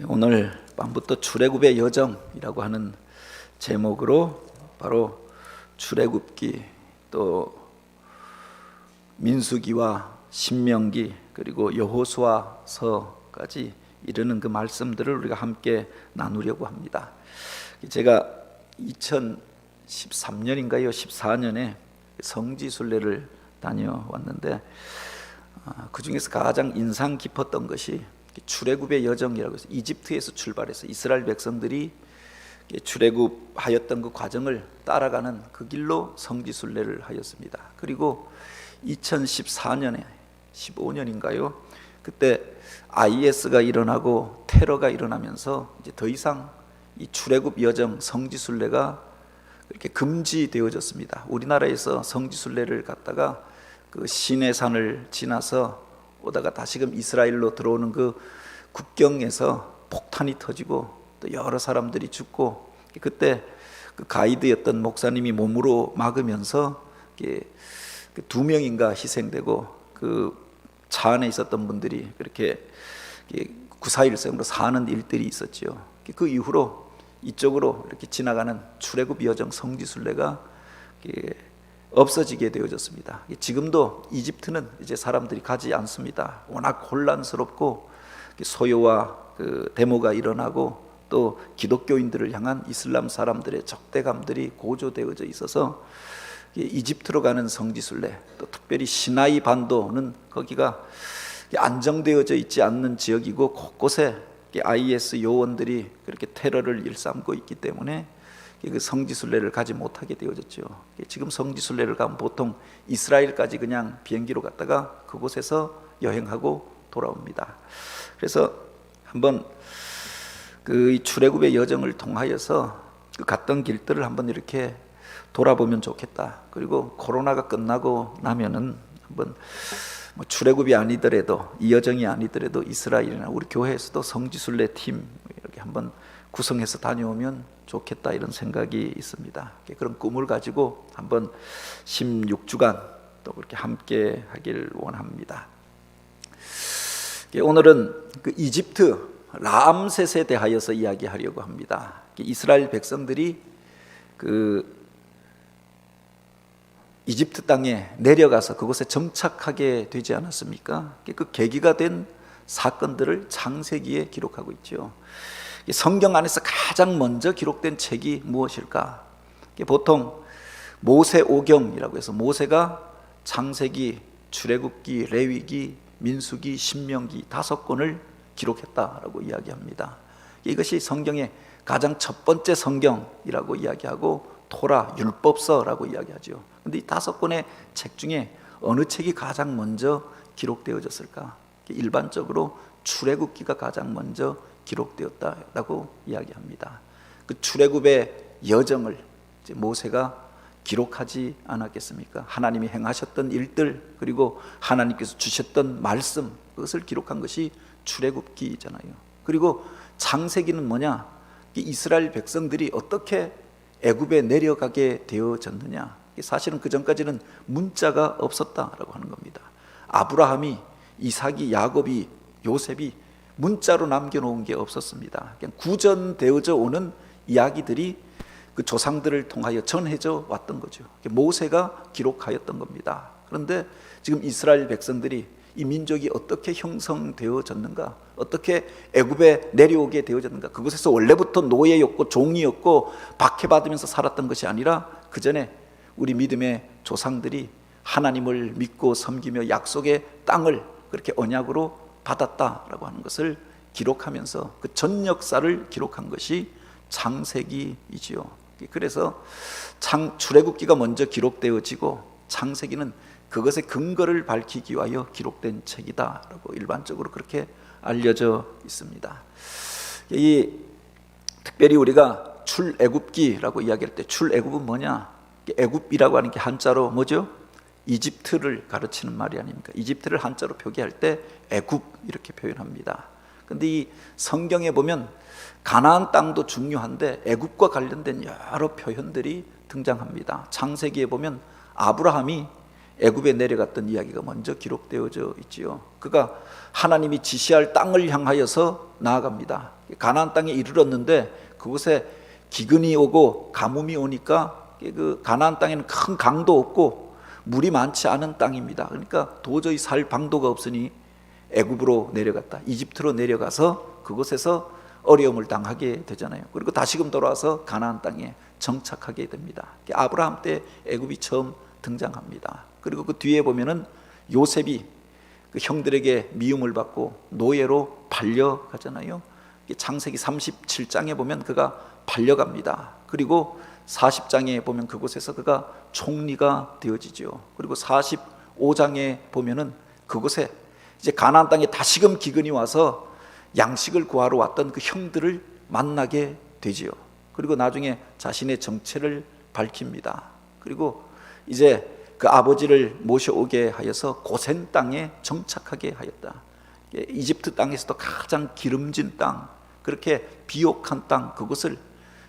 오늘 밤부터 출애굽의 여정이라고 하는 제목으로 바로 출애굽기, 또 민수기와 신명기, 그리고 여호수아서까지 이르는 그 말씀들을 우리가 함께 나누려고 합니다. 제가 2013년인가요? 14년에 성지순례를 다녀왔는데 그 중에서 가장 인상 깊었던 것이 출애굽의 여정이라고 해서 이집트에서 출발해서 이스라엘 백성들이 출애굽하였던 그 과정을 따라가는 그 길로 성지순례를 하였습니다. 그리고 2014년에 15년인가요? 그때 IS가 일어나고 테러가 일어나면서 이제 더 이상 이 출애굽 여정 성지순례가 이렇게 금지되어졌습니다. 우리나라에서 성지순례를 갔다가 그 시내산을 지나서 오다가 다시금 이스라엘로 들어오는 그 국경에서 폭탄이 터지고 또 여러 사람들이 죽고, 그때 그 가이드였던 목사님이 몸으로 막으면서 두 명인가 희생되고 그 차 안에 있었던 분들이 그렇게 구사일생으로 사는 일들이 있었죠. 그 이후로 이쪽으로 이렇게 지나가는 출애굽 여정 성지순례가 없어지게 되어졌습니다. 지금도 이집트는 이제 사람들이 가지 않습니다. 워낙 혼란스럽고 소요와 그 데모가 일어나고 또 기독교인들을 향한 이슬람 사람들의 적대감들이 고조되어져 있어서 이집트로 가는 성지순례, 또 특별히 시나이 반도는 거기가 안정되어져 있지 않는 지역이고 곳곳에 IS 요원들이 그렇게 테러를 일삼고 있기 때문에 그 성지순례를 가지 못하게 되어졌죠. 지금 성지순례를 가면 보통 이스라엘까지 그냥 비행기로 갔다가 그곳에서 여행하고 돌아옵니다. 그래서 한번 그 출애굽의 여정을 통하여서 그 갔던 길들을 한번 이렇게 돌아보면 좋겠다. 그리고 코로나가 끝나고 나면은 한번 뭐 출애굽이 아니더라도, 이 여정이 아니더라도 이스라엘이나 우리 교회에서도 성지순례 팀 이렇게 한번 구성해서 다녀오면 좋겠다, 이런 생각이 있습니다. 그런 꿈을 가지고 한번 16주간 또 그렇게 함께 하길 원합니다. 오늘은 그 이집트 라암셋에 대하여서 이야기하려고 합니다. 이스라엘 백성들이 그 이집트 땅에 내려가서 그곳에 정착하게 되지 않았습니까? 그 계기가 된 사건들을 창세기에 기록하고 있죠. 성경 안에서 가장 먼저 기록된 책이 무엇일까? 보통 모세오경이라고 해서 모세가 창세기, 출애굽기, 레위기, 민수기, 신명기 5권을 기록했다라고 이야기합니다. 이것이 성경의 가장 첫 번째 성경이라고 이야기하고 토라, 율법서라고 이야기하죠. 그런데 이 5권의 책 중에 어느 책이 가장 먼저 기록되어졌을까? 일반적으로 출애굽기가 가장 먼저 기록되었다라고 이야기합니다. 그 출애굽의 여정을 이제 모세가 기록하지 않았겠습니까? 하나님이 행하셨던 일들, 그리고 하나님께서 주셨던 말씀, 그것을 기록한 것이 출애굽기잖아요. 그리고 창세기는 뭐냐? 이스라엘 백성들이 어떻게 애굽에 내려가게 되어졌느냐? 사실은 그 전까지는 문자가 없었다라고 하는 겁니다. 아브라함이, 이삭이, 야곱이, 요셉이 문자로 남겨놓은 게 없었습니다. 그냥 구전되어져 오는 이야기들이 그 조상들을 통하여 전해져 왔던 거죠. 모세가 기록하였던 겁니다. 그런데 지금 이스라엘 백성들이 이 민족이 어떻게 형성되어졌는가, 어떻게 애굽에 내려오게 되어졌는가, 그곳에서 원래부터 노예였고 종이었고 박해받으면서 살았던 것이 아니라 그 전에 우리 믿음의 조상들이 하나님을 믿고 섬기며 약속의 땅을 그렇게 언약으로 받았다라고 하는 것을 기록하면서 그 전 역사를 기록한 것이 창세기이지요. 그래서 출애굽기가 먼저 기록되어지고 창세기는 그것의 근거를 밝히기 위하여 기록된 책이다라고 일반적으로 그렇게 알려져 있습니다. 특별히 우리가 출애굽기라고 이야기할 때 출애굽은 뭐냐? 애굽이라고 하는 게 한자로 뭐죠? 이집트를 가르치는 말이 아닙니까? 이집트를 한자로 표기할 때 애굽 이렇게 표현합니다. 그런데 이 성경에 보면 가나안 땅도 중요한데 애굽과 관련된 여러 표현들이 등장합니다. 창세기에 보면 아브라함이 애굽에 내려갔던 이야기가 먼저 기록되어져 있지요. 그가 하나님이 지시할 땅을 향하여서 나아갑니다. 가나안 땅에 이르렀는데 그곳에 기근이 오고 가뭄이 오니까 그 가나안 땅에는 큰 강도 없고 물이 많지 않은 땅입니다. 그러니까 도저히 살 방도가 없으니 애굽으로 내려갔다. 이집트로 내려가서 그곳에서 어려움을 당하게 되잖아요. 그리고 다시금 돌아와서 가나안 땅에 정착하게 됩니다. 아브라함 때 애굽이 처음 등장합니다. 그리고 그 뒤에 보면은 요셉이 그 형들에게 미움을 받고 노예로 발려가잖아요. 창세기 37장에 보면 그가 발려갑니다. 그리고 40장에 보면 그곳에서 그가 총리가 되어지죠. 그리고 45장에 보면은 그곳에 이제 가나안 땅에 다시금 기근이 와서 양식을 구하러 왔던 그 형들을 만나게 되지요. 그리고 나중에 자신의 정체를 밝힙니다. 그리고 이제 그 아버지를 모셔오게 하여서 고센 땅에 정착하게 하였다. 이집트 땅에서도 가장 기름진 땅, 그렇게 비옥한 땅, 그곳을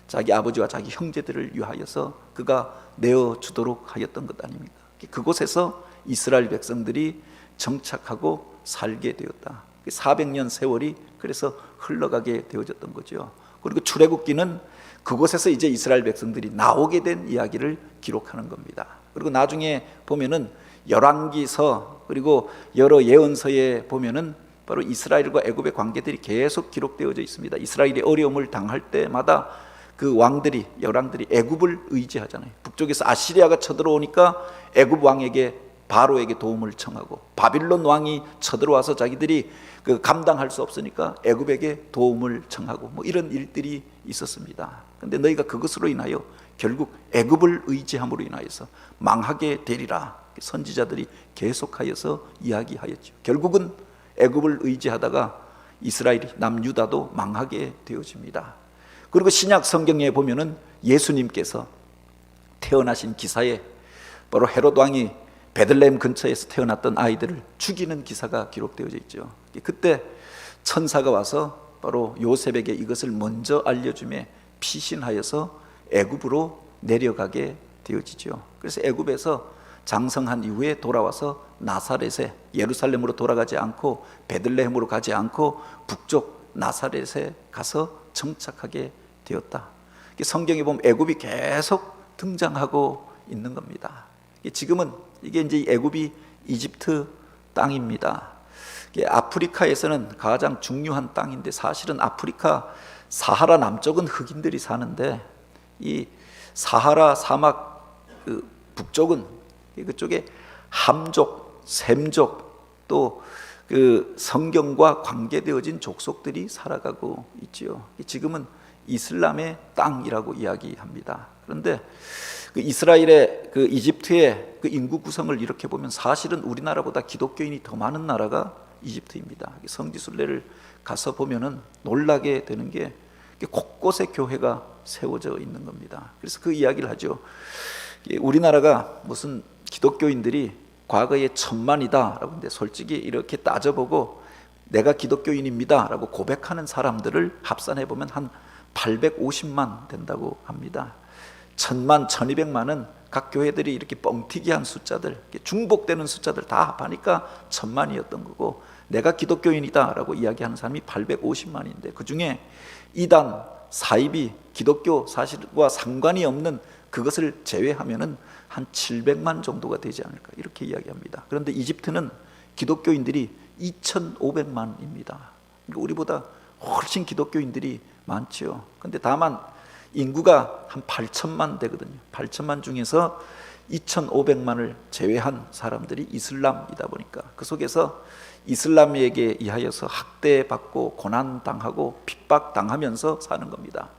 자기 아버지와 자기 형제들을 위하여서 그가 내어주도록 하였던 것 아닙니까? 그곳에서 이스라엘 백성들이 정착하고 살게 되었다. 400년 세월이 그래서 흘러가게 되어졌던 거죠. 그리고 출애굽기는 그곳에서 이제 이스라엘 백성들이 나오게 된 이야기를 기록하는 겁니다. 그리고 나중에 보면은 열왕기서 그리고 여러 예언서에 보면은 바로 이스라엘과 애굽의 관계들이 계속 기록되어져 있습니다. 이스라엘이 어려움을 당할 때마다 그 왕들이, 열왕들이 애굽을 의지하잖아요. 북쪽에서 아시리아가 쳐들어오니까 애굽 왕에게, 바로에게 도움을 청하고, 바빌론 왕이 쳐들어와서 자기들이 그 감당할 수 없으니까 애굽에게 도움을 청하고, 뭐 이런 일들이 있었습니다. 근데 너희가 그것으로 인하여 결국 애굽을 의지함으로 인하여서 망하게 되리라, 선지자들이 계속하여서 이야기하였죠. 결국은 애굽을 의지하다가 이스라엘이, 남유다도 망하게 되어집니다. 그리고 신약 성경에 보면은 예수님께서 태어나신 기사에 바로 헤롯 왕이 베들레헴 근처에서 태어났던 아이들을 죽이는 기사가 기록되어져 있죠. 그때 천사가 와서 바로 요셉에게 이것을 먼저 알려주며 피신하여서 애굽으로 내려가게 되어지죠. 그래서 애굽에서 장성한 이후에 돌아와서 나사렛에, 예루살렘으로 돌아가지 않고 베들레헴으로 가지 않고 북쪽 나사렛에 가서 정착하게 되었다. 성경에 보면 애굽이 계속 등장하고 있는 겁니다. 지금은 이게 이제 애굽이 이집트 땅입니다. 아프리카에서는 가장 중요한 땅인데 사실은 아프리카 사하라 남쪽은 흑인들이 사는데 이 사하라 사막 그 북쪽은 그쪽에 함족, 셈족, 또 그 성경과 관계되어진 족속들이 살아가고 있지요. 지금은 이슬람의 땅이라고 이야기합니다. 그런데 그 이스라엘의 그 이집트의 그 인구 구성을 이렇게 보면 사실은 우리나라보다 기독교인이 더 많은 나라가 이집트입니다. 성지순례를 가서 보면은 놀라게 되는 게 곳곳에 교회가 세워져 있는 겁니다. 그래서 그 이야기를 하죠. 우리나라가 무슨 기독교인들이 과거에 1000만이다 라고 하는데 솔직히 이렇게 따져보고 내가 기독교인입니다 라고 고백하는 사람들을 합산해 보면 한 850만 된다고 합니다. 1000만, 1200만은 각 교회들이 이렇게 뻥튀기한 숫자들, 중복되는 숫자들 다 합하니까 1000만이었던 거고, 내가 기독교인이다 라고 이야기하는 사람이 850만인데 그 중에 이단, 사입이 기독교 사실과 상관이 없는 그것을 제외하면은 한 700만 정도가 되지 않을까 이렇게 이야기합니다. 그런데 이집트는 기독교인들이 2500만입니다. 그러니까 우리보다 훨씬 기독교인들이 많죠. 그런데 다만 인구가 한 8천만 되거든요. 8천만 중에서 2500만을 제외한 사람들이 이슬람이다 보니까 그 속에서 이슬람에게 의하여서 학대받고 고난당하고 핍박당하면서 사는 겁니다.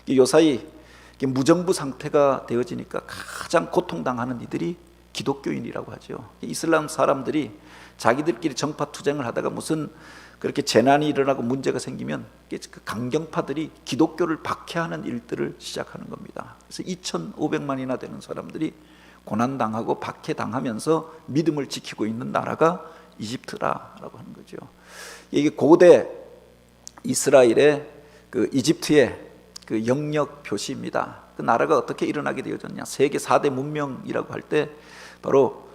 요사이 무정부 상태가 되어지니까 가장 고통당하는 이들이 기독교인이라고 하죠. 이슬람 사람들이 자기들끼리 정파투쟁을 하다가 무슨 그렇게 재난이 일어나고 문제가 생기면 그 강경파들이 기독교를 박해하는 일들을 시작하는 겁니다. 그래서 2500만이나 되는 사람들이 고난당하고 박해당하면서 믿음을 지키고 있는 나라가 이집트라고 하는 거죠. 이게 고대 이스라엘의 그 이집트의 그 영역 표시입니다. 그 나라가 어떻게 일어나게 되어졌냐? 세계 4대 문명이라고 할 때 바로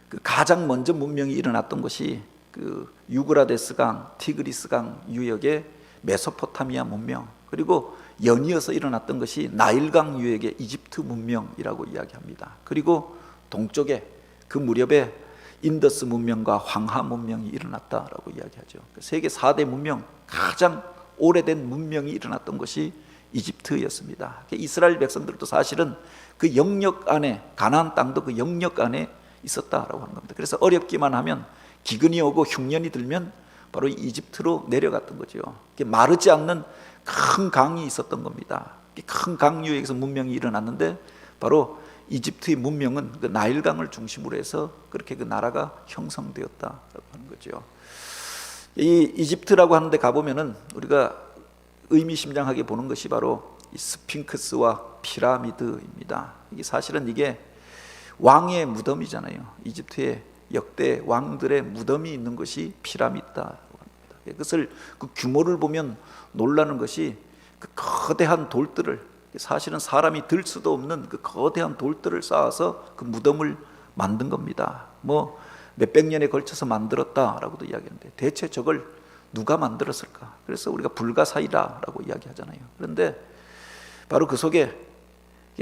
그 가장 먼저 문명이 일어났던 것이 그 유그라데스강, 티그리스강 유역의 메소포타미아 문명, 그리고 연이어서 일어났던 것이 나일강 유역의 이집트 문명이라고 이야기합니다. 그리고 동쪽에 그 무렵에 인더스 문명과 황하 문명이 일어났다라고 이야기하죠. 세계 4대 문명, 가장 오래된 문명이 일어났던 것이 이집트였습니다. 이스라엘 백성들도 사실은 그 영역 안에, 가나안 땅도 그 영역 안에 있었다라고 하는 겁니다. 그래서 어렵기만 하면, 기근이 오고 흉년이 들면 바로 이집트로 내려갔던 거죠. 마르지 않는 큰 강이 있었던 겁니다. 큰 강유에서 문명이 일어났는데, 바로 이집트의 문명은 그 나일강을 중심으로 해서 그렇게 그 나라가 형성되었다라고 하는 거죠. 이 이집트라고 하는데 가보면은 우리가 의미심장하게 보는 것이 바로 이 스핑크스와 피라미드입니다. 이게 사실은 이게 왕의 무덤이잖아요. 이집트의 역대 왕들의 무덤이 있는 것이 피라미드라고 합니다. 그것을, 그 규모를 보면 놀라는 것이, 그 거대한 돌들을, 사실은 사람이 들 수도 없는 그 거대한 돌들을 쌓아서 그 무덤을 만든 겁니다. 뭐 몇백 년에 걸쳐서 만들었다라고도 이야기하는데, 대체 저걸 누가 만들었을까? 그래서 우리가 불가사의라고 이야기하잖아요. 그런데 바로 그 속에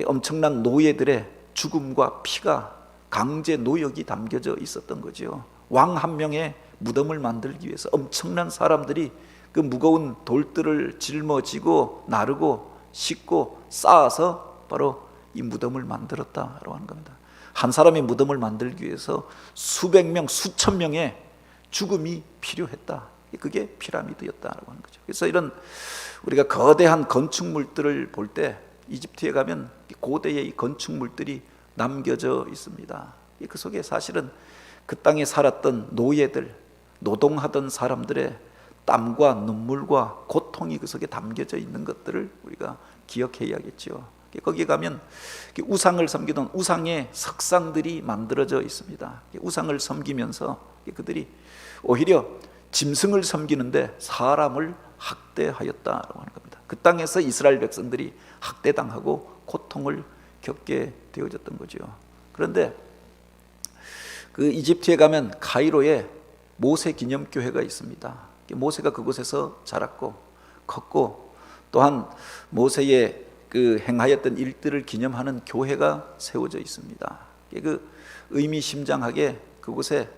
엄청난 노예들의 죽음과 피가, 강제 노역이 담겨져 있었던 거죠. 왕 한 명의 무덤을 만들기 위해서 엄청난 사람들이 그 무거운 돌들을 짊어지고 나르고 싣고 쌓아서 바로 이 무덤을 만들었다라고 하는 겁니다. 한 사람의 무덤을 만들기 위해서 수백 명, 수천 명의 죽음이 필요했다. 그게 피라미드였다라고 하는 거죠. 그래서 이런 우리가 거대한 건축물들을 볼 때 이집트에 가면 고대의 이 건축물들이 남겨져 있습니다. 그 속에 사실은 그 땅에 살았던 노예들, 노동하던 사람들의 땀과 눈물과 고통이 그 속에 담겨져 있는 것들을 우리가 기억해야겠죠. 거기 가면 우상을 섬기던 우상의 석상들이 만들어져 있습니다. 우상을 섬기면서 그들이 오히려 짐승을 섬기는데 사람을 학대하였다라고 하는 겁니다. 그 땅에서 이스라엘 백성들이 학대당하고 고통을 겪게 되어졌던 거죠. 그런데 그 이집트에 가면 카이로에 모세 기념교회가 있습니다. 모세가 그곳에서 자랐고 컸고, 또한 모세의 그 행하였던 일들을 기념하는 교회가 세워져 있습니다. 그 의미심장하게 그곳에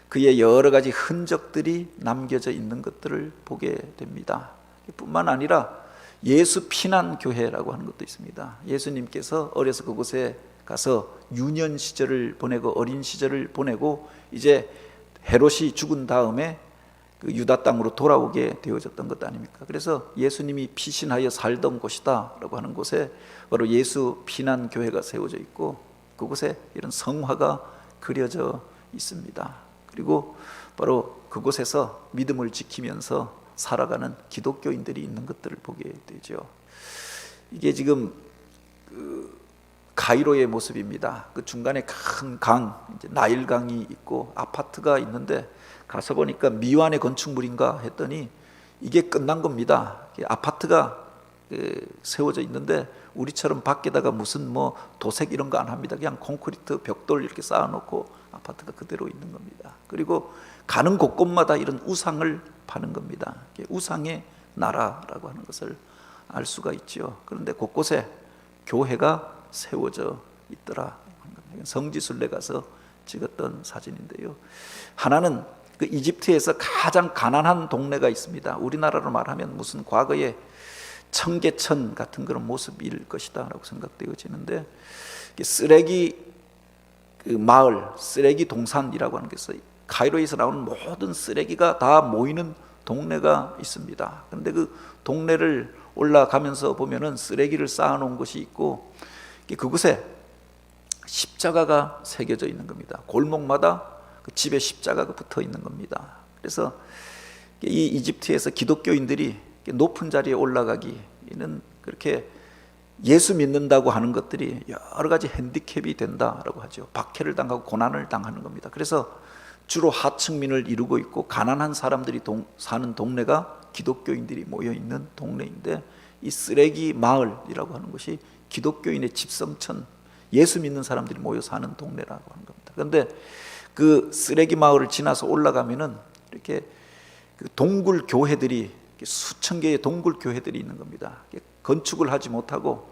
그의 여러 가지 흔적들이 남겨져 있는 것들을 보게 됩니다. 뿐만 아니라 예수 피난 교회라고 하는 것도 있습니다. 예수님께서 어려서 그곳에 가서 유년 시절을 보내고 어린 시절을 보내고 이제 헤롯이 죽은 다음에 그 유다 땅으로 돌아오게 되어졌던 것 아닙니까? 그래서 예수님이 피신하여 살던 곳이다라고 하는 곳에 바로 예수 피난 교회가 세워져 있고, 그곳에 이런 성화가 그려져 있습니다. 그리고 바로 그곳에서 믿음을 지키면서 살아가는 기독교인들이 있는 것들을 보게 되죠. 이게 지금 그 카이로의 모습입니다. 그 중간에 큰 강, 나일강이 있고 아파트가 있는데, 가서 보니까 미완의 건축물인가 했더니 이게 끝난 겁니다. 아파트가 세워져 있는데 우리처럼 밖에다가 무슨 뭐 도색 이런 거 안 합니다. 그냥 콘크리트 벽돌 이렇게 쌓아놓고 아파트가 그대로 있는 겁니다. 그리고 가는 곳곳마다 이런 우상을 파는 겁니다. 우상의 나라라고 하는 것을 알 수가 있죠. 그런데 곳곳에 교회가 세워져 있더라. 성지순례 가서 찍었던 사진인데요. 하나는 그 이집트에서 가장 가난한 동네가 있습니다. 우리나라로 말하면 무슨 과거에 청계천 같은 그런 모습일 것이다 라고 생각되어지는데, 쓰레기 그 마을, 쓰레기 동산이라고 하는 게 있어요. 카이로에서 나오는 모든 쓰레기가 다 모이는 동네가 있습니다. 그런데 그 동네를 올라가면서 보면은 쓰레기를 쌓아놓은 곳이 있고, 그곳에 십자가가 새겨져 있는 겁니다. 골목마다 그 집에 십자가가 붙어 있는 겁니다. 그래서 이 이집트에서 기독교인들이 높은 자리에 올라가기는 그렇게 예수 믿는다고 하는 것들이 여러 가지 핸디캡이 된다라고 하죠. 박해를 당하고 고난을 당하는 겁니다. 그래서 주로 하층민을 이루고 있고, 가난한 사람들이 사는 동네가 기독교인들이 모여 있는 동네인데, 이 쓰레기 마을이라고 하는 것이 기독교인의 집성천, 예수 믿는 사람들이 모여 사는 동네라고 하는 겁니다. 그런데 그 쓰레기 마을을 지나서 올라가면은 이렇게 그 동굴 교회들이 수천 개의 동굴 교회들이 있는 겁니다. 건축을 하지 못하고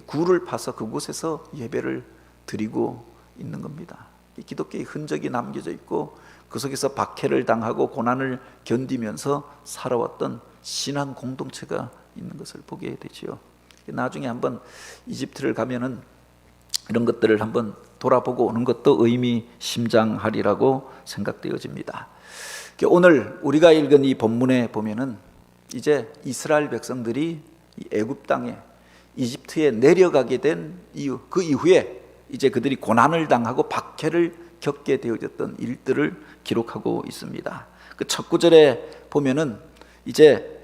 굴을 파서 그곳에서 예배를 드리고 있는 겁니다. 기독교의 흔적이 남겨져 있고 그 속에서 박해를 당하고 고난을 견디면서 살아왔던 신앙 공동체가 있는 것을 보게 되지요. 나중에 한번 이집트를 가면은 이런 것들을 한번 돌아보고 오는 것도 의미심장하리라고 생각되어집니다. 오늘 우리가 읽은 이 본문에 보면은 이제 이스라엘 백성들이 애굽 땅에 이집트에 내려가게 된 이유, 그 이후에 이제 그들이 고난을 당하고 박해를 겪게 되어졌던 일들을 기록하고 있습니다. 그 첫 구절에 보면은 이제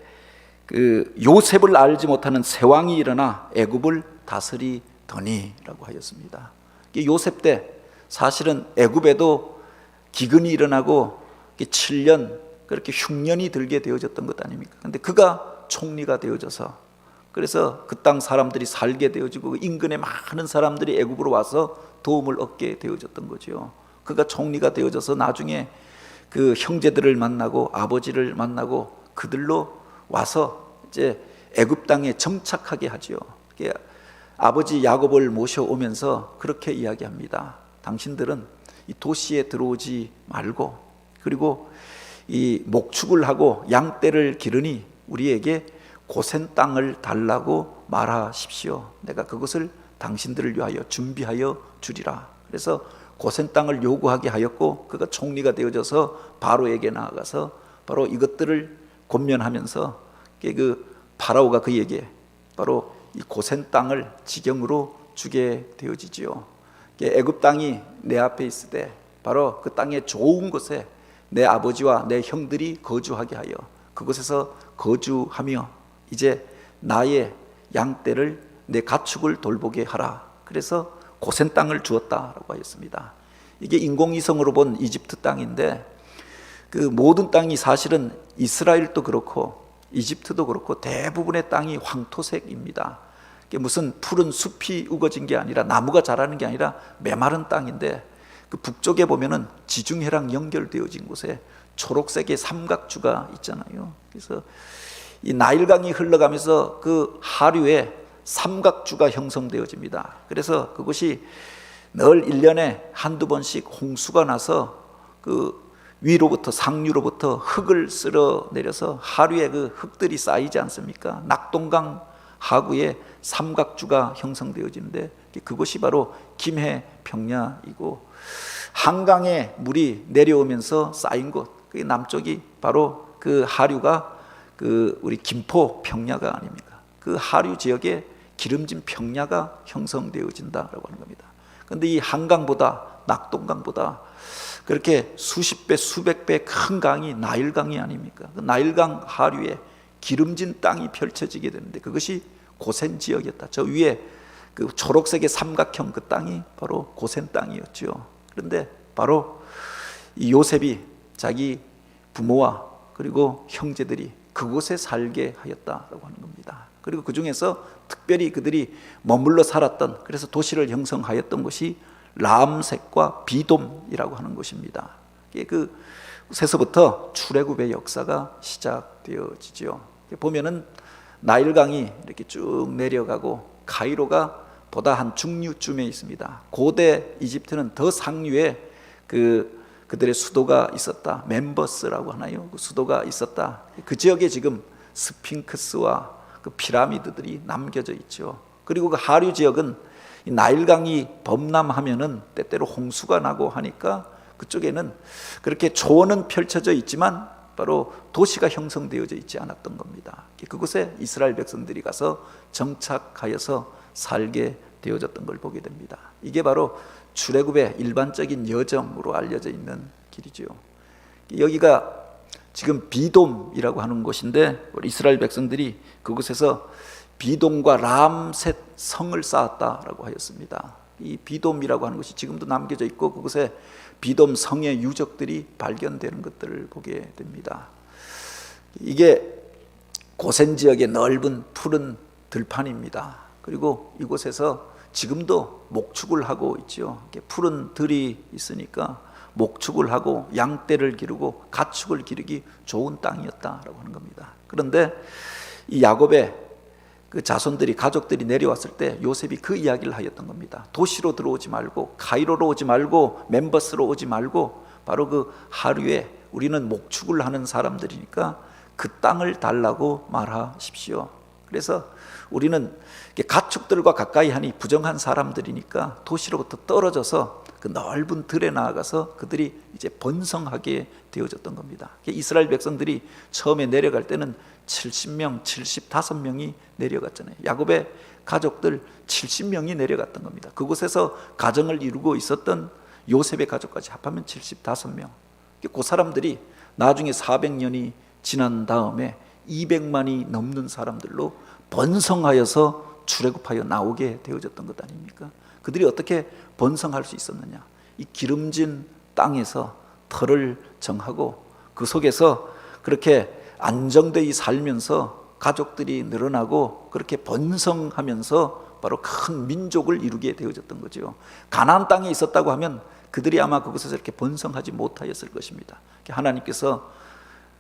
그 요셉을 알지 못하는 새 왕이 일어나 애굽을 다스리더니라고 하였습니다. 요셉 때 사실은 애굽에도 기근이 일어나고 7년 그렇게 흉년이 들게 되어졌던 것 아닙니까? 근데 그가 총리가 되어져서 그래서 그 땅 사람들이 살게 되어지고 인근의 많은 사람들이 애굽으로 와서 도움을 얻게 되어졌던 거죠. 그가 총리가 되어져서 나중에 그 형제들을 만나고 아버지를 만나고 그들로 와서 이제 애굽 땅에 정착하게 하지요. 아버지 야곱을 모셔오면서 그렇게 이야기합니다. 당신들은 이 도시에 들어오지 말고 그리고 이 목축을 하고 양떼를 기르니 우리에게 고센 땅을 달라고 말하십시오. 내가 그것을 당신들을 위하여 준비하여 주리라. 그래서 고센 땅을 요구하게 하였고 그가 총리가 되어져서 바로에게 나아가서 바로 이것들을 권면하면서 그 바라오가 그에게 바로 이 고센 땅을 지경으로 주게 되어지지요. 애굽 땅이 내 앞에 있을 때 바로 그 땅의 좋은 곳에 내 아버지와 내 형들이 거주하게 하여 그곳에서 거주하며 이제 나의 양떼를 내 가축을 돌보게 하라. 그래서 고센 땅을 주었다라고 하였습니다. 이게 인공위성으로 본 이집트 땅인데 그 모든 땅이 사실은 이스라엘도 그렇고 이집트도 그렇고 대부분의 땅이 황토색입니다. 이게 무슨 푸른 숲이 우거진 게 아니라 나무가 자라는 게 아니라 메마른 땅인데 그 북쪽에 보면은 지중해랑 연결되어진 곳에 초록색의 삼각주가 있잖아요. 그래서 이 나일강이 흘러가면서 그 하류에 삼각주가 형성되어집니다. 그래서 그것이 늘 1년에 한두 번씩 홍수가 나서 그 위로부터 상류로부터 흙을 쓸어 내려서 하류에 그 흙들이 쌓이지 않습니까? 낙동강 하구에 삼각주가 형성되어지는데 그것이 바로 김해평야이고 한강에 물이 내려오면서 쌓인 곳, 그 남쪽이 바로 그 하류가 그 우리 김포 평야가 아닙니까? 그 하류 지역에 기름진 평야가 형성되어진다라고 하는 겁니다. 그런데 이 한강보다 낙동강보다 그렇게 수십 배, 수백 배 큰 강이 나일강이 아닙니까? 그 나일강 하류에 기름진 땅이 펼쳐지게 되는데 그것이 고센 지역이었다. 저 위에 그 초록색의 삼각형 그 땅이 바로 고센 땅이었죠. 그런데 바로 이 요셉이 자기 부모와 그리고 형제들이 그곳에 살게 하였다라고 하는 겁니다. 그리고 그 중에서 특별히 그들이 머물러 살았던 그래서 도시를 형성하였던 곳이 람색과 비돔이라고 하는 곳입니다. 그 세서부터 출애굽의 역사가 시작되어지죠. 보면은 나일강이 이렇게 쭉 내려가고 가이로가 보다 한 중류쯤에 있습니다. 고대 이집트는 더 상류에 그들의 수도가 있었다. 멤버스라고 하나요? 그 수도가 있었다. 그 지역에 지금 스핑크스와 그 피라미드들이 남겨져 있죠. 그리고 그 하류 지역은 이 나일강이 범람하면은 때때로 홍수가 나고 하니까 그쪽에는 그렇게 초원은 펼쳐져 있지만 바로 도시가 형성되어져 있지 않았던 겁니다. 그곳에 이스라엘 백성들이 가서 정착하여서 살게 되어졌던 걸 보게 됩니다. 이게 바로 출애굽의 일반적인 여정으로 알려져 있는 길이죠. 여기가 지금 비돔이라고 하는 곳인데 우리 이스라엘 백성들이 그곳에서 비돔과 람셋 성을 쌓았다라고 하였습니다. 이 비돔이라고 하는 것이 지금도 남겨져 있고 그곳에 비돔 성의 유적들이 발견되는 것들을 보게 됩니다. 이게 고센 지역의 넓은 푸른 들판입니다. 그리고 이곳에서 지금도 목축을 하고 있죠. 푸른 들이 있으니까 목축을 하고 양떼를 기르고 가축을 기르기 좋은 땅이었다라고 하는 겁니다. 그런데 이 야곱의 그 자손들이, 가족들이 내려왔을 때 요셉이 그 이야기를 하였던 겁니다. 도시로 들어오지 말고, 가이로로 오지 말고, 멤버스로 오지 말고, 바로 그 하류에 우리는 목축을 하는 사람들이니까 그 땅을 달라고 말하십시오. 그래서 우리는 가축들과 가까이 하니 부정한 사람들이니까 도시로부터 떨어져서 그 넓은 들에 나아가서 그들이 이제 번성하게 되어졌던 겁니다. 이스라엘 백성들이 처음에 내려갈 때는 70명, 75명이 내려갔잖아요. 야곱의 가족들 70명이 내려갔던 겁니다. 그곳에서 가정을 이루고 있었던 요셉의 가족까지 합하면 75명. 그 사람들이 나중에 400년이 지난 다음에 200만이 넘는 사람들로 번성하여서 출애굽하여 나오게 되어졌던 것 아닙니까? 그들이 어떻게 번성할 수 있었느냐? 이 기름진 땅에서 터를 정하고 그 속에서 그렇게 안정되이 살면서 가족들이 늘어나고 그렇게 번성하면서 바로 큰 민족을 이루게 되어졌던 거죠. 가나안 땅에 있었다고 하면 그들이 아마 그곳에서 이렇게 번성하지 못하였을 것입니다. 하나님께서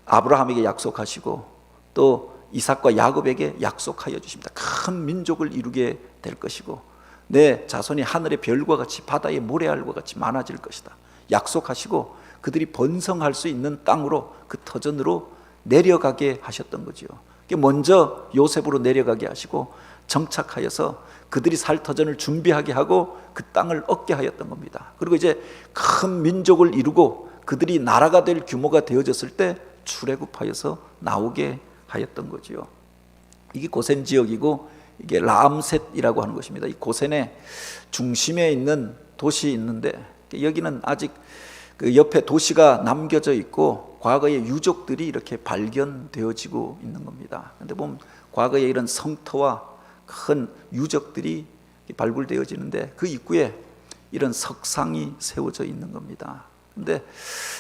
아브라함에게 약속하시고 또 이삭과 야곱에게 약속하여 주십니다. 큰 민족을 이루게 될 것이고 내 자손이 하늘의 별과 같이 바다의 모래알과 같이 많아질 것이다. 약속하시고 그들이 번성할 수 있는 땅으로, 그 터전으로 내려가게 하셨던 거죠. 먼저 요셉으로 내려가게 하시고 정착하여서 그들이 살 터전을 준비하게 하고 그 땅을 얻게 하였던 겁니다. 그리고 이제 큰 민족을 이루고 그들이 나라가 될 규모가 되어졌을 때 출애굽하여서 나오게 하였던 거지요. 이게 고센 지역이고 이게 라암셋이라고 하는 것입니다. 이 고센의 중심에 있는 도시 있는데 여기는 아직 그 옆에 도시가 남겨져 있고 과거의 유적들이 이렇게 발견되어지고 있는 겁니다. 그런데 보면 과거의 이런 성터와 큰 유적들이 발굴되어지는데 그 입구에 이런 석상이 세워져 있는 겁니다. 근데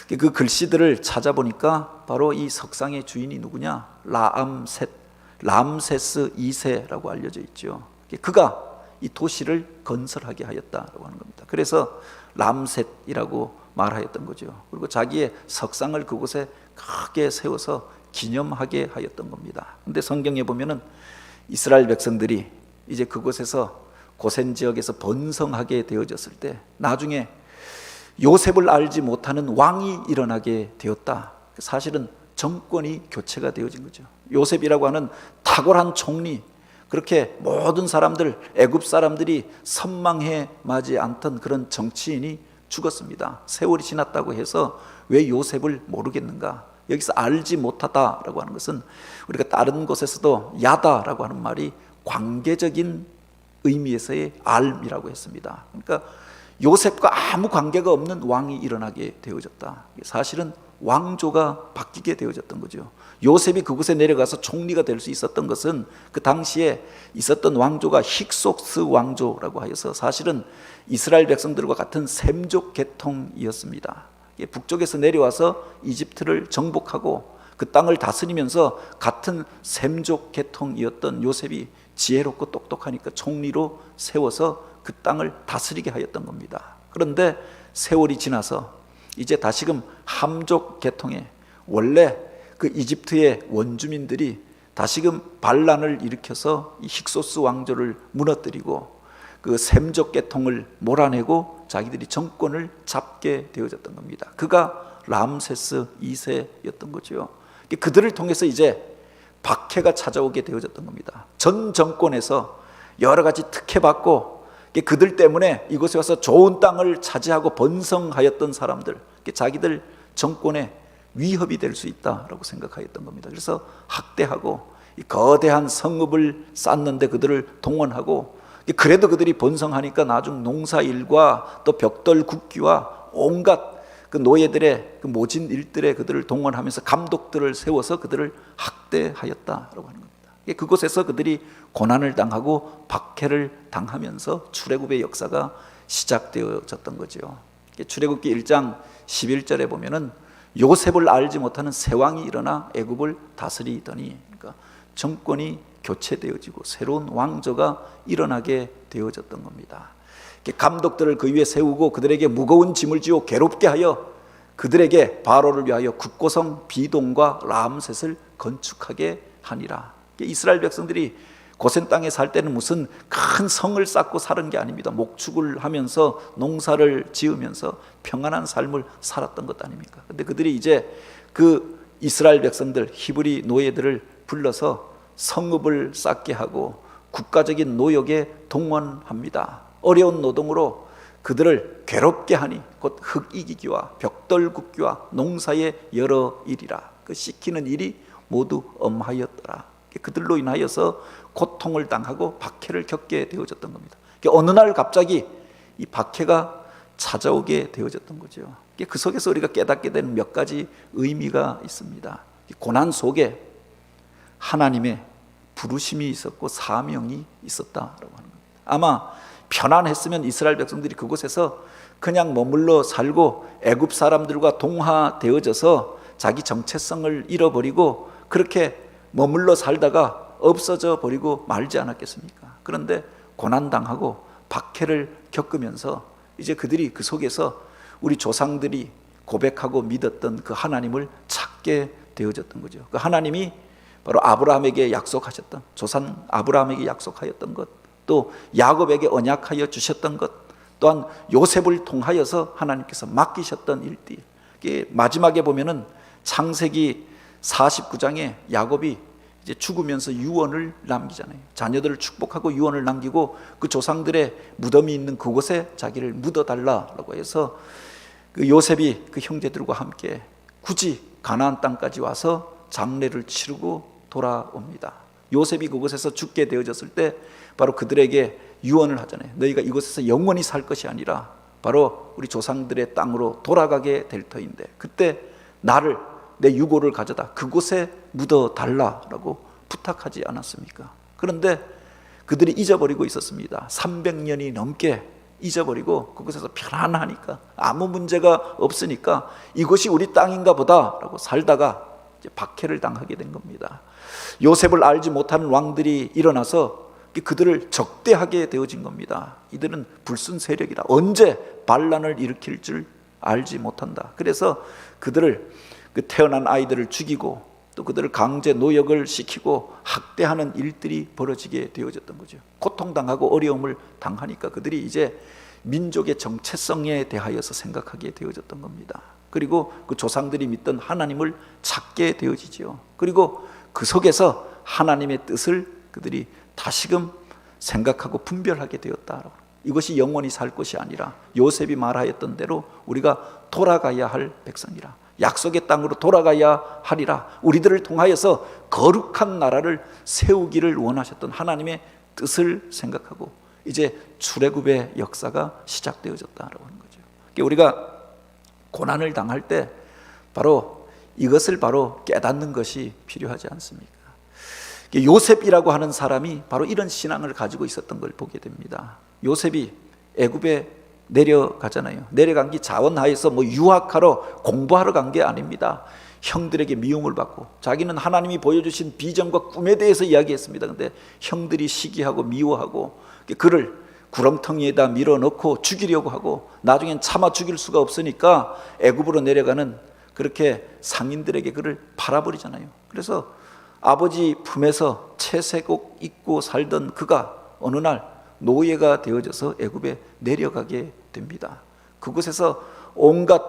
그 글씨들을 찾아보니까 바로 이 석상의 주인이 누구냐? 람세스 2세라고 알려져 있죠. 그가 이 도시를 건설하게 하였다라고 하는 겁니다. 그래서 람셋이라고 말하였던 거죠. 그리고 자기의 석상을 그곳에 크게 세워서 기념하게 하였던 겁니다. 근데 성경에 보면은 이스라엘 백성들이 이제 그곳에서 고센 지역에서 번성하게 되어졌을 때 나중에 요셉을 알지 못하는 왕이 일어나게 되었다. 사실은 정권이 교체가 되어진 거죠. 요셉이라고 하는 탁월한 총리, 그렇게 모든 사람들, 애굽 사람들이 선망해 마지 않던 그런 정치인이 죽었습니다. 세월이 지났다고 해서 왜 요셉을 모르겠는가? 여기서 알지 못하다라고 하는 것은 우리가 다른 곳에서도 야다라고 하는 말이 관계적인 의미에서의 알이라고 했습니다. 그러니까 요셉과 아무 관계가 없는 왕이 일어나게 되어졌다. 사실은 왕조가 바뀌게 되어졌던 거죠. 요셉이 그곳에 내려가서 총리가 될 수 있었던 것은 그 당시에 있었던 왕조가 힉소스 왕조라고 하여서 사실은 이스라엘 백성들과 같은 셈족 계통이었습니다. 북쪽에서 내려와서 이집트를 정복하고 그 땅을 다스리면서 같은 셈족 계통이었던 요셉이 지혜롭고 똑똑하니까 총리로 세워서 그 땅을 다스리게 하였던 겁니다. 그런데 세월이 지나서 이제 다시금 함족 계통에 원래 그 이집트의 원주민들이 다시금 반란을 일으켜서 이 힉소스 왕조를 무너뜨리고 그 셈족 계통을 몰아내고 자기들이 정권을 잡게 되어졌던 겁니다. 그가 람세스 2세였던 거죠. 그들을 통해서 이제 박해가 찾아오게 되어졌던 겁니다. 전 정권에서 여러 가지 특혜받고 그들 때문에 이곳에 와서 좋은 땅을 차지하고 번성하였던 사람들, 자기들 정권에 위협이 될 수 있다라고 생각하였던 겁니다. 그래서 학대하고 이 거대한 성읍을 쌓는데 그들을 동원하고, 그래도 그들이 번성하니까 나중 농사일과 또 벽돌 굽기와 온갖 그 노예들의 그 모진 일들에 그들을 동원하면서 감독들을 세워서 그들을 학대하였다라고 하는 겁니다. 그곳에서 그들이 고난을 당하고 박해를 당하면서 출애굽의 역사가 시작되어졌던 거죠. 출애굽기 1장 11절에 보면은 요셉을 알지 못하는 새 왕이 일어나 애굽을 다스리더니, 그러니까 정권이 교체되어지고 새로운 왕조가 일어나게 되어졌던 겁니다. 감독들을 그 위에 세우고 그들에게 무거운 짐을 지어 괴롭게 하여 그들에게 바로를 위하여 국고성 비동과 람셋을 건축하게 하니라. 이스라엘 백성들이 고센 땅에 살 때는 무슨 큰 성을 쌓고 사는 게 아닙니다. 목축을 하면서 농사를 지으면서 평안한 삶을 살았던 것 아닙니까? 근데 그들이 이제 그 이스라엘 백성들, 히브리 노예들을 불러서 성읍을 쌓게 하고 국가적인 노역에 동원합니다. 어려운 노동으로 그들을 괴롭게 하니 곧 흙이기기와 벽돌 굽기와 농사의 여러 일이라. 그 시키는 일이 모두 엄하였더라. 그들로 인하여서 고통을 당하고 박해를 겪게 되어졌던 겁니다. 어느 날 갑자기 이 박해가 찾아오게 되어졌던 거죠. 그 속에서 우리가 깨닫게 되는 몇 가지 의미가 있습니다. 고난 속에 하나님의 부르심이 있었고 사명이 있었다라고 하는 겁니다. 아마 편안했으면 이스라엘 백성들이 그곳에서 그냥 머물러 살고 애굽 사람들과 동화되어져서 자기 정체성을 잃어버리고 그렇게 머물러 살다가 없어져 버리고 말지 않았겠습니까? 그런데 고난당하고 박해를 겪으면서 이제 그들이 그 속에서 우리 조상들이 고백하고 믿었던 그 하나님을 찾게 되어졌던 거죠. 그 하나님이 바로 아브라함에게 약속하셨던, 조상 아브라함에게 약속하였던 것, 또 야곱에게 언약하여 주셨던 것, 또한 요셉을 통하여서 하나님께서 맡기셨던 일들. 마지막에 보면은 창세기 49장에 야곱이 이제 죽으면서 유언을 남기잖아요. 자녀들을 축복하고 유언을 남기고 그 조상들의 무덤이 있는 그곳에 자기를 묻어달라고 해서 그 요셉이 그 형제들과 함께 굳이 가나안 땅까지 와서 장례를 치르고 돌아옵니다. 요셉이 그곳에서 죽게 되어졌을 때 바로 그들에게 유언을 하잖아요. 너희가 이곳에서 영원히 살 것이 아니라 바로 우리 조상들의 땅으로 돌아가게 될 터인데 그때 나를 내 유고를 가져다 그곳에 묻어달라라고 부탁하지 않았습니까? 그런데 그들이 잊어버리고 있었습니다. 300년이 넘게 잊어버리고 그곳에서 편안하니까 아무 문제가 없으니까 이곳이 우리 땅인가 보다라고 살다가 이제 박해를 당하게 된 겁니다. 요셉을 알지 못하는 왕들이 일어나서 그들을 적대하게 되어진 겁니다. 이들은 불순 세력이라 언제 반란을 일으킬 줄 알지 못한다. 그래서 그들을 그 태어난 아이들을 죽이고 또 그들을 강제 노역을 시키고 학대하는 일들이 벌어지게 되어졌던 거죠. 고통당하고 어려움을 당하니까 그들이 이제 민족의 정체성에 대하여서 생각하게 되어졌던 겁니다. 그리고 그 조상들이 믿던 하나님을 찾게 되어지죠. 그리고 그 속에서 하나님의 뜻을 그들이 다시금 생각하고 분별하게 되었다. 이것이 영원히 살 것이 아니라 요셉이 말하였던 대로 우리가 돌아가야 할 백성이라, 약속의 땅으로 돌아가야 하리라, 우리들을 통하여서 거룩한 나라를 세우기를 원하셨던 하나님의 뜻을 생각하고 이제 출애굽의 역사가 시작되어졌다라고 하는 거죠. 우리가 고난을 당할 때 바로 이것을 바로 깨닫는 것이 필요하지 않습니까? 요셉이라고 하는 사람이 바로 이런 신앙을 가지고 있었던 걸 보게 됩니다. 요셉이 애굽에 내려가잖아요. 내려간 게 자원하에서 유학하러 공부하러 간 게 아닙니다. 형들에게 미움을 받고 자기는 하나님이 보여주신 비전과 꿈에 대해서 이야기했습니다. 근데 형들이 시기하고 미워하고 그를 구렁텅이에다 밀어넣고 죽이려고 하고 나중엔 차마 죽일 수가 없으니까 애굽으로 내려가는 그렇게 상인들에게 그를 팔아버리잖아요. 그래서 아버지 품에서 채색옷 입고 살던 그가 어느 날 노예가 되어져서 애굽에 내려가게 됩니다. 그곳에서 온갖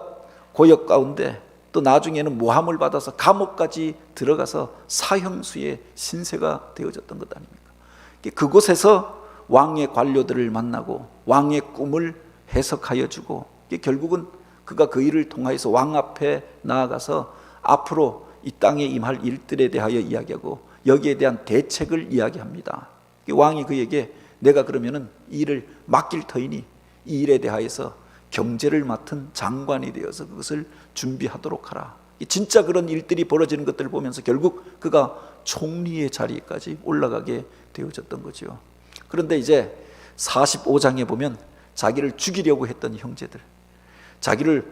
고역 가운데 또 나중에는 모함을 받아서 감옥까지 들어가서 사형수의 신세가 되어졌던 것 아닙니까? 그곳에서 왕의 관료들을 만나고 왕의 꿈을 해석하여 주고 결국은 그가 그 일을 통하여서 왕 앞에 나아가서 앞으로 이 땅에 임할 일들에 대하여 이야기하고 여기에 대한 대책을 이야기합니다. 왕이 그에게 내가 그러면은 이 일을 맡길 터이니 이 일에 대하여서 경제를 맡은 장관이 되어서 그것을 준비하도록 하라. 진짜 그런 일들이 벌어지는 것들을 보면서 결국 그가 총리의 자리까지 올라가게 되어졌던 거죠. 그런데 이제 45장에 보면 자기를 죽이려고 했던 형제들, 자기를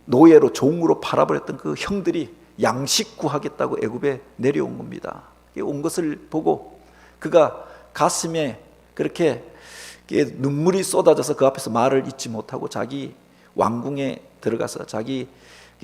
노예로 종으로 팔아버렸던 그 형들이 양식 구하겠다고 애굽에 내려온 겁니다. 온 것을 보고 그가 가슴에 그렇게 눈물이 쏟아져서 그 앞에서 말을 잇지 못하고 자기 왕궁에 들어가서 자기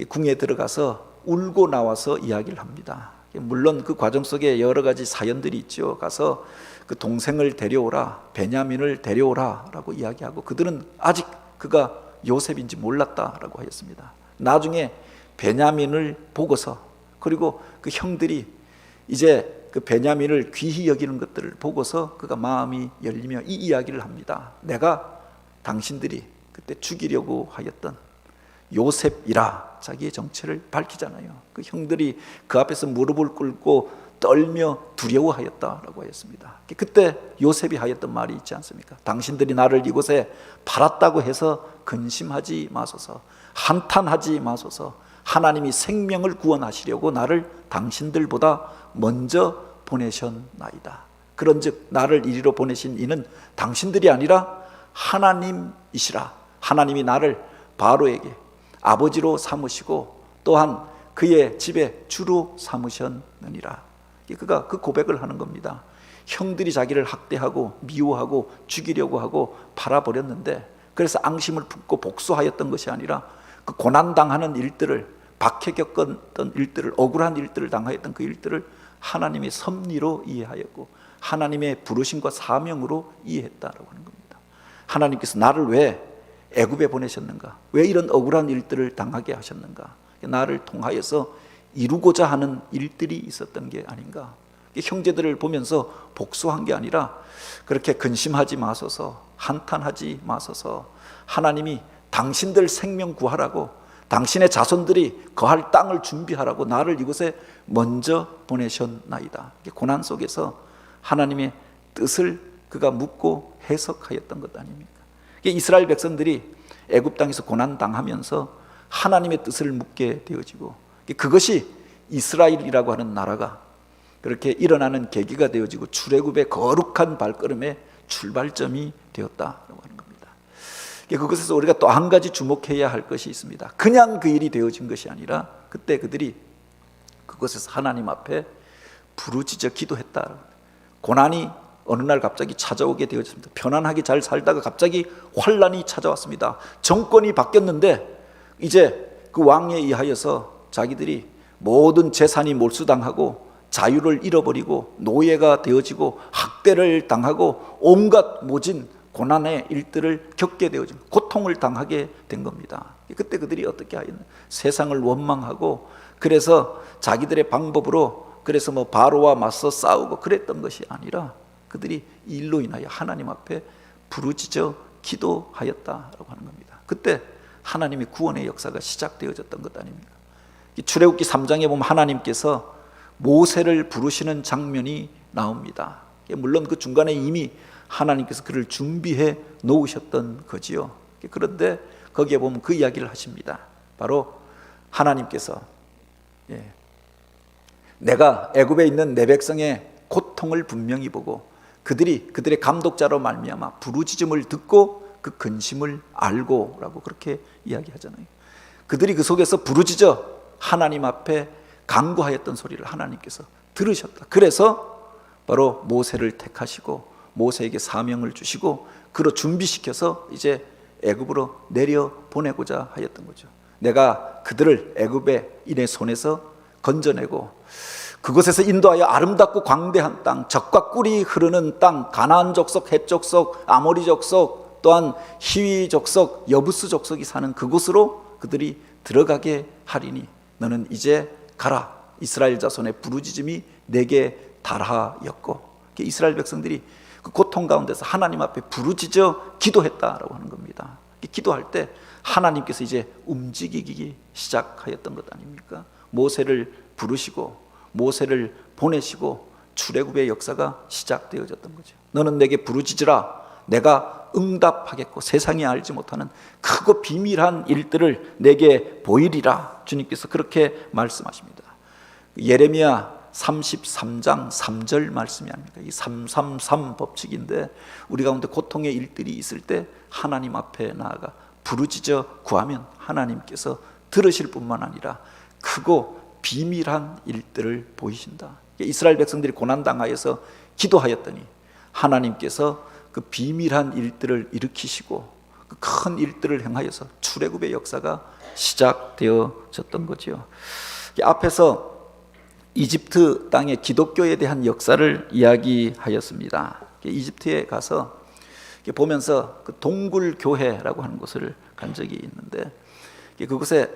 궁에 들어가서 울고 나와서 이야기를 합니다. 물론 그 과정 속에 여러 가지 사연들이 있죠. 가서 그 동생을 데려오라, 베냐민을 데려오라 라고 이야기하고, 그들은 아직 그가 요셉인지 몰랐다라고 하였습니다. 나중에 베냐민을 보고서, 그리고 그 형들이 이제 그 베냐민을 귀히 여기는 것들을 보고서 그가 마음이 열리며 이 이야기를 합니다. 내가 당신들이 그때 죽이려고 하였던 요셉이라 자기의 정체를 밝히잖아요. 그 형들이 그 앞에서 무릎을 꿇고 떨며 두려워하였다라고 하였습니다. 그때 요셉이 하였던 말이 있지 않습니까? 당신들이 나를 이곳에 팔았다고 해서 근심하지 마소서, 한탄하지 마소서. 하나님이 생명을 구원하시려고 나를 당신들보다 먼저 보내셨나이다. 그런즉 나를 이리로 보내신 이는 당신들이 아니라 하나님이시라. 하나님이 나를 바로에게 아버지로 삼으시고 또한 그의 집에 주로 삼으셨느니라. 그가 그 고백을 하는 겁니다. 형들이 자기를 학대하고 미워하고 죽이려고 하고 팔아버렸는데, 그래서 앙심을 품고 복수하였던 것이 아니라 그 고난당하는 일들을, 박해 겪었던 일들을, 억울한 일들을 당하였던 그 일들을 하나님의 섭리로 이해하였고 하나님의 부르심과 사명으로 이해했다라고 하는 겁니다. 하나님께서 나를 왜 애굽에 보내셨는가? 왜 이런 억울한 일들을 당하게 하셨는가? 나를 통하여서 이루고자 하는 일들이 있었던 게 아닌가? 형제들을 보면서 복수한 게 아니라 그렇게 근심하지 마소서, 한탄하지 마소서, 하나님이 당신들 생명 구하라고, 당신의 자손들이 거할 땅을 준비하라고 나를 이곳에 먼저 보내셨나이다. 고난 속에서 하나님의 뜻을 그가 묻고 해석하였던 것 아닙니까? 이스라엘 백성들이 애굽 땅에서 고난 당하면서 하나님의 뜻을 묻게 되어지고, 그것이 이스라엘이라고 하는 나라가 그렇게 일어나는 계기가 되어지고 출애굽의 거룩한 발걸음의 출발점이 되었다라고 하는 겁니다. 그것에서 우리가 또 한 가지 주목해야 할 것이 있습니다. 그냥 그 일이 되어진 것이 아니라 그때 그들이 그곳에서 하나님 앞에 부르짖어 기도했다. 고난이 어느 날 갑자기 찾아오게 되어졌습니다. 편안하게 잘 살다가 갑자기 환란이 찾아왔습니다. 정권이 바뀌었는데 이제 그 왕에 의하여서 자기들이 모든 재산이 몰수당하고 자유를 잃어버리고 노예가 되어지고 학대를 당하고 온갖 모진 고난의 일들을 겪게 되어진, 고통을 당하게 된 겁니다. 그때 그들이 어떻게 하였나? 세상을 원망하고, 그래서 자기들의 방법으로 그래서 바로와 맞서 싸우고 그랬던 것이 아니라 그들이 이 일로 인하여 하나님 앞에 부르짖어 기도하였다라고 하는 겁니다. 그때 하나님의 구원의 역사가 시작되어졌던 것 아닙니까? 출애굽기 3장에 보면 하나님께서 모세를 부르시는 장면이 나옵니다. 물론 그 중간에 이미 하나님께서 그를 준비해 놓으셨던 거지요. 그런데 거기에 보면 그 이야기를 하십니다. 바로 하나님께서 내가 애굽에 있는 내 백성의 고통을 분명히 보고 그들의 감독자로 말미암아 부르짖음을 듣고 그 근심을 알고 라고 그렇게 이야기하잖아요. 그들이 그 속에서 부르짖어 하나님 앞에 간구하였던 소리를 하나님께서 들으셨다. 그래서 바로 모세를 택하시고 모세에게 사명을 주시고 그로 준비시켜서 이제 애굽으로 내려 보내고자 하였던 거죠. 내가 그들을 애굽의 인의 손에서 건져내고 그곳에서 인도하여 아름답고 광대한 땅, 젖과 꿀이 흐르는 땅, 가나안 족속, 헷 족속, 아모리 족속, 또한 히위 족속, 여부스 족속이 사는 그곳으로 그들이 들어가게 하리니 너는 이제 가라. 이스라엘 자손의 부르짖음이 내게 달하였고, 이스라엘 백성들이 그 고통 가운데서 하나님 앞에 부르짖어 기도했다라고 하는 겁니다. 기도할 때 하나님께서 이제 움직이기 시작하였던 것 아닙니까? 모세를 부르시고 모세를 보내시고 출애굽의 역사가 시작되어졌던 거죠. 너는 내게 부르짖으라. 내가 응답하겠고 세상이 알지 못하는 크고 비밀한 일들을 내게 보이리라. 주님께서 그렇게 말씀하십니다. 예레미야 33장 3절 말씀이 아닙니까? 이 333 법칙인데 우리 가운데 고통의 일들이 있을 때 하나님 앞에 나아가 부르짖어 구하면 하나님께서 들으실 뿐만 아니라 크고 비밀한 일들을 보이신다. 이스라엘 백성들이 고난당하여서 기도하였더니 하나님께서 그 비밀한 일들을 일으키시고 그 큰 일들을 행하여서 출애굽의 역사가 시작되어졌던 거죠. 앞에서 이집트 땅의 기독교에 대한 역사를 이야기하였습니다. 이집트에 가서 보면서 그 동굴 교회라고 하는 곳을 간 적이 있는데 그곳에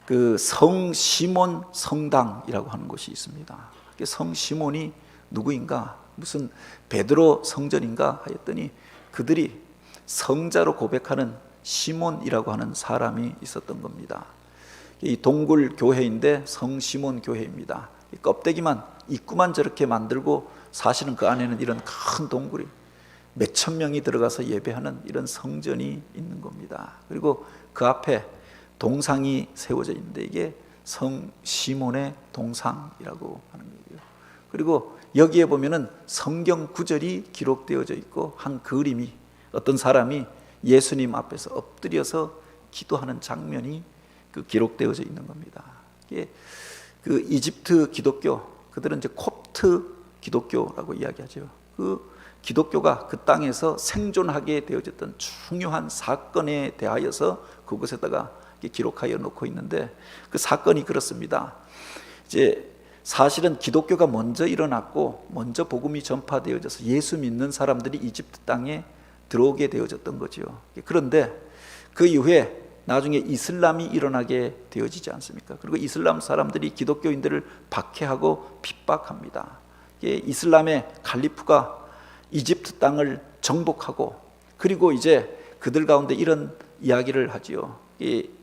그 성 시몬 성당이라고 하는 곳이 있습니다. 성 시몬이 누구인가? 무슨 베드로 성전인가 하였더니 그들이 성자로 고백하는 시몬이라고 하는 사람이 있었던 겁니다. 이 동굴 교회인데 성 시몬 교회입니다. 껍데기만 입구만 저렇게 만들고 사실은 그 안에는 이런 큰 동굴이 몇천 명이 들어가서 예배하는 이런 성전이 있는 겁니다. 그리고 그 앞에 동상이 세워져 있는데 이게 성 시몬의 동상이라고 하는 거예요. 그리고 여기에 보면은 성경 구절이 기록되어져 있고 한 그림이 어떤 사람이 예수님 앞에서 엎드려서 기도하는 장면이 그 기록되어져 있는 겁니다. 이게 그 이집트 기독교, 그들은 이제 콥트 기독교라고 이야기하죠. 그 기독교가 그 땅에서 생존하게 되어졌던 중요한 사건에 대하여서 그곳에다가 기록하여 놓고 있는데 그 사건이 그렇습니다. 이제 사실은 기독교가 먼저 일어났고 먼저 복음이 전파되어져서 예수 믿는 사람들이 이집트 땅에 들어오게 되어졌던 거죠. 그런데 그 이후에 나중에 이슬람이 일어나게 되어지지 않습니까? 그리고 이슬람 사람들이 기독교인들을 박해하고 핍박합니다. 이슬람의 칼리프가 이집트 땅을 정복하고 그리고 이제 그들 가운데 이런 이야기를 하지요.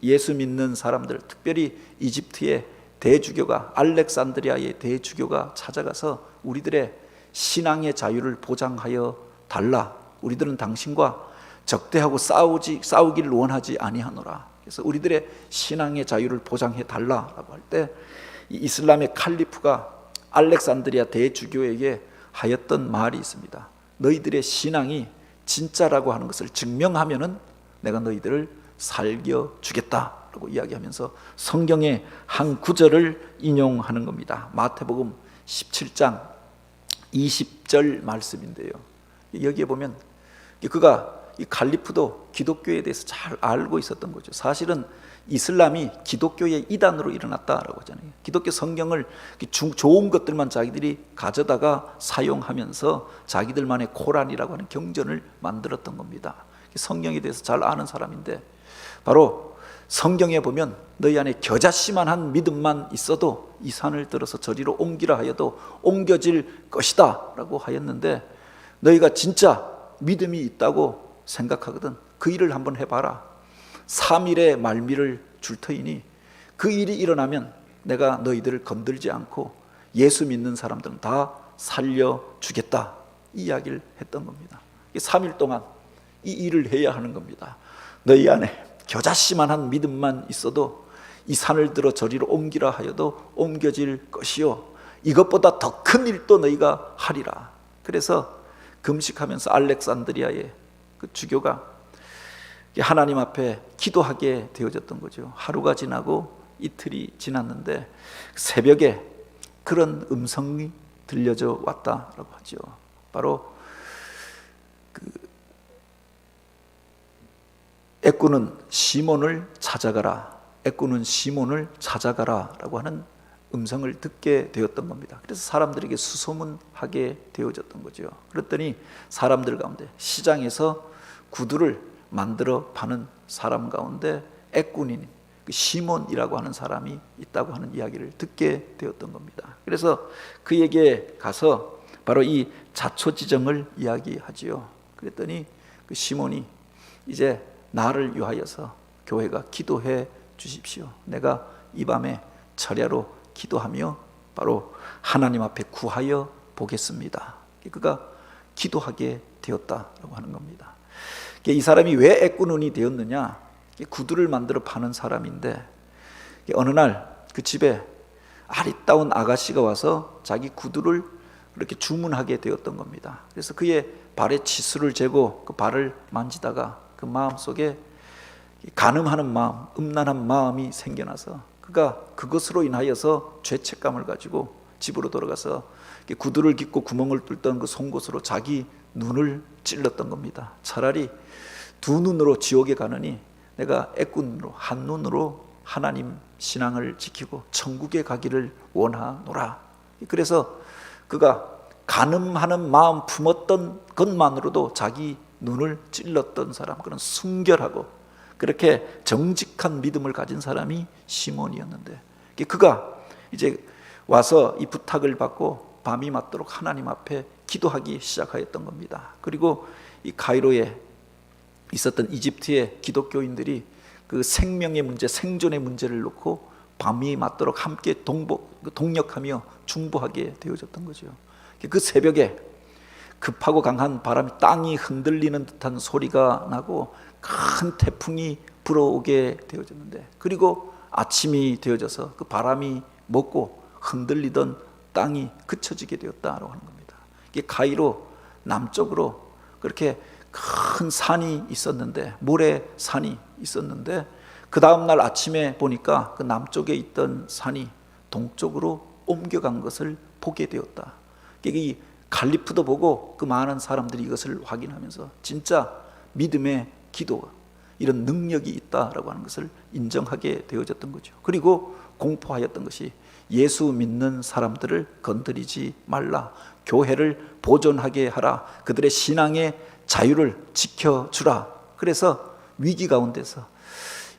예수 믿는 사람들, 특별히 이집트의 대주교가 알렉산드리아의 대주교가 찾아가서 우리들의 신앙의 자유를 보장하여 달라. 우리들은 당신과 적대하고 싸우기를 원하지 아니하노라. 그래서 우리들의 신앙의 자유를 보장해 달라라고 할 때 이슬람의 칼리프가 알렉산드리아 대주교에게 하였던 말이 있습니다. 너희들의 신앙이 진짜라고 하는 것을 증명하면은 내가 너희들을 살려주겠다라고 이야기하면서 성경의 한 구절을 인용하는 겁니다. 마태복음 17장 20절 말씀인데요. 여기에 보면 그가 이 칼리프도 기독교에 대해서 잘 알고 있었던 거죠. 사실은 이슬람이 기독교의 이단으로 일어났다라고 하잖아요. 기독교 성경을 좋은 것들만 자기들이 가져다가 사용하면서 자기들만의 코란이라고 하는 경전을 만들었던 겁니다. 성경에 대해서 잘 아는 사람인데 바로 성경에 보면 너희 안에 겨자씨만한 믿음만 있어도 이 산을 들어서 저리로 옮기라 하여도 옮겨질 것이다 라고 하였는데 너희가 진짜 믿음이 있다고 생각하거든 그 일을 한번 해봐라. 3일의 말미를 줄 터이니 그 일이 일어나면 내가 너희들을 건들지 않고 예수 믿는 사람들은 다 살려주겠다 이 이야기를 했던 겁니다. 3일 동안 이 일을 해야 하는 겁니다. 너희 안에 겨자씨만한 믿음만 있어도 이 산을 들어 저리로 옮기라 하여도 옮겨질 것이요 이것보다 더 큰 일도 너희가 하리라. 그래서 금식하면서 알렉산드리아의 그 주교가 하나님 앞에 기도하게 되어졌던 거죠. 하루가 지나고 이틀이 지났는데 새벽에 그런 음성이 들려져 왔다라고 하죠. 바로 애꾸는 시몬을 찾아가라. 애꾸는 시몬을 찾아가라 라고 하는 음성을 듣게 되었던 겁니다. 그래서 사람들에게 수소문하게 되어졌던 거죠. 그랬더니 사람들 가운데 시장에서 구두를 만들어 파는 사람 가운데 애꾼인 시몬이라고 하는 사람이 있다고 하는 이야기를 듣게 되었던 겁니다. 그래서 그에게 가서 바로 이 자초지정을 이야기하지요. 그랬더니 그 시몬이 이제 나를 위하여서 교회가 기도해 주십시오. 내가 이 밤에 철야로 기도하며 바로 하나님 앞에 구하여 보겠습니다. 그가 기도하게 되었다라고 하는 겁니다. 이 사람이 왜 애꾸눈이 되었느냐? 구두를 만들어 파는 사람인데 어느 날 그 집에 아리따운 아가씨가 와서 자기 구두를 그렇게 주문하게 되었던 겁니다. 그래서 그의 발에 치수를 재고 그 발을 만지다가 그 마음속에 간음하는 마음, 음란한 마음이 생겨나서 그가 그것으로 인하여서 죄책감을 가지고 집으로 돌아가서 구두를 깃고 구멍을 뚫던 그 송곳으로 자기 눈을 찔렀던 겁니다. 차라리 두 눈으로 지옥에 가느니 내가 애꾼으로 한 눈으로 하나님 신앙을 지키고 천국에 가기를 원하노라. 그래서 그가 간음하는 마음 품었던 것만으로도 자기 눈을 찔렀던 사람, 그런 순결하고 그렇게 정직한 믿음을 가진 사람이 시몬이었는데, 그가 이제 와서 이 부탁을 받고 밤이 맞도록 하나님 앞에 기도하기 시작하였던 겁니다. 그리고 이 카이로에 있었던 이집트의 기독교인들이 그 생명의 문제, 생존의 문제를 놓고 밤이 맞도록 함께 동력하며 중보하게 되어졌던 거죠. 그 새벽에 급하고 강한 바람이 땅이 흔들리는 듯한 소리가 나고 큰 태풍이 불어오게 되어졌는데, 그리고 아침이 되어져서 그 바람이 먹고 흔들리던 땅이 그쳐지게 되었다고 하는 겁니다. 이게 카이로 남쪽으로 그렇게 큰 산이 있었는데, 모래산이 있었는데, 그 다음날 아침에 보니까 그 남쪽에 있던 산이 동쪽으로 옮겨간 것을 보게 되었다. 이 갈리프도 보고 그 많은 사람들이 이것을 확인하면서 진짜 믿음의 기도, 이런 능력이 있다라고 하는 것을 인정하게 되어졌던 거죠. 그리고 공포하였던 것이 예수 믿는 사람들을 건드리지 말라, 교회를 보존하게 하라, 그들의 신앙의 자유를 지켜주라. 그래서 위기 가운데서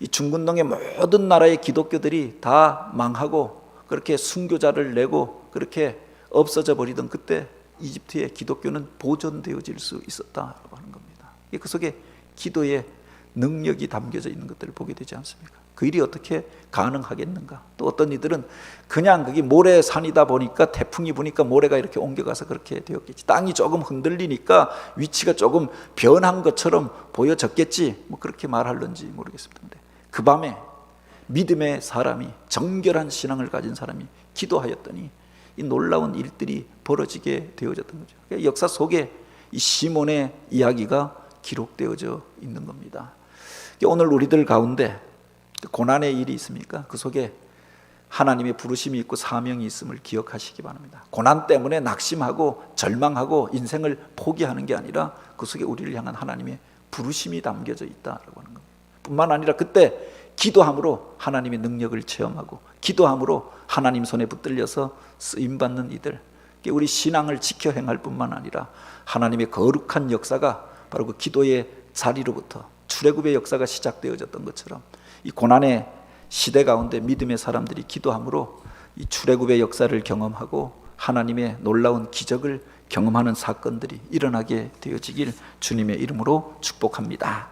이 중근동의 모든 나라의 기독교들이 다 망하고 그렇게 순교자를 내고 그렇게 없어져 버리던 그때 이집트의 기독교는 보존되어질 수 있었다고 하는 겁니다. 그 속에 기도의 능력이 담겨져 있는 것들을 보게 되지 않습니까? 그 일이 어떻게 가능하겠는가? 또 어떤 이들은 그냥 그게 모래산이다 보니까 태풍이 부니까 모래가 이렇게 옮겨가서 그렇게 되었겠지, 땅이 조금 흔들리니까 위치가 조금 변한 것처럼 보여졌겠지, 뭐 그렇게 말할런지 모르겠습니다. 그 밤에 믿음의 사람이, 정결한 신앙을 가진 사람이 기도하였더니 이 놀라운 일들이 벌어지게 되어졌던 거죠. 그러니까 역사 속에 이 시몬의 이야기가 기록되어져 있는 겁니다. 오늘 우리들 가운데 고난의 일이 있습니까? 그 속에 하나님의 부르심이 있고 사명이 있음을 기억하시기 바랍니다. 고난 때문에 낙심하고 절망하고 인생을 포기하는 게 아니라 그 속에 우리를 향한 하나님의 부르심이 담겨져 있다라고 하는 겁니다. 뿐만 아니라 그때 기도함으로 하나님의 능력을 체험하고 기도함으로 하나님 손에 붙들려서 쓰임받는 이들, 우리 신앙을 지켜 행할 뿐만 아니라 하나님의 거룩한 역사가 바로 그 기도의 자리로부터 출애굽의 역사가 시작되어졌던 것처럼 이 고난의 시대 가운데 믿음의 사람들이 기도함으로 이 출애굽의 역사를 경험하고 하나님의 놀라운 기적을 경험하는 사건들이 일어나게 되어지길 주님의 이름으로 축복합니다.